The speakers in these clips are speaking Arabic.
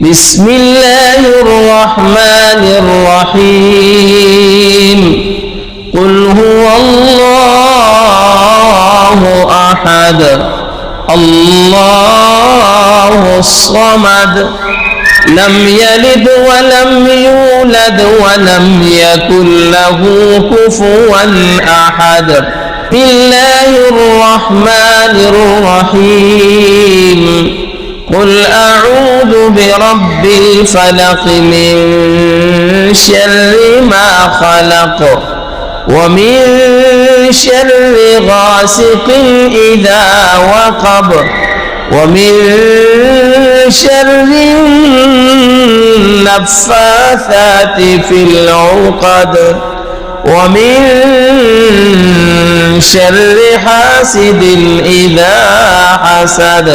بسم الله الرحمن الرحيم قل هو الله أحد الله الصمد لم يلد ولم يولد ولم يكن له كفوا أحد بسم الله الرحمن الرحيم قل أعوذ برب الفلق من شر ما خلق ومن شر غاسق إذا وقب ومن شر النفاثات في العقد ومن شر حاسد إذا حسد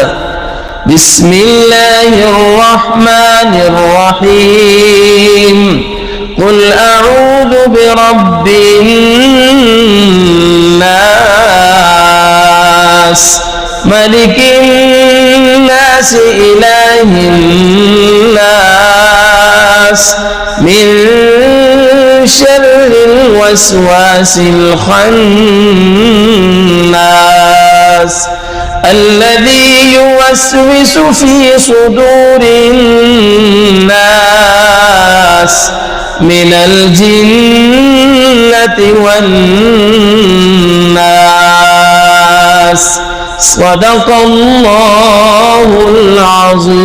بسم الله الرحمن الرحيم قل أعوذ برب الناس ملك الناس إله الناس من شر الوسواس الخناس الذي يوسوس في صدور الناس من الجنة والناس صدق الله العظيم.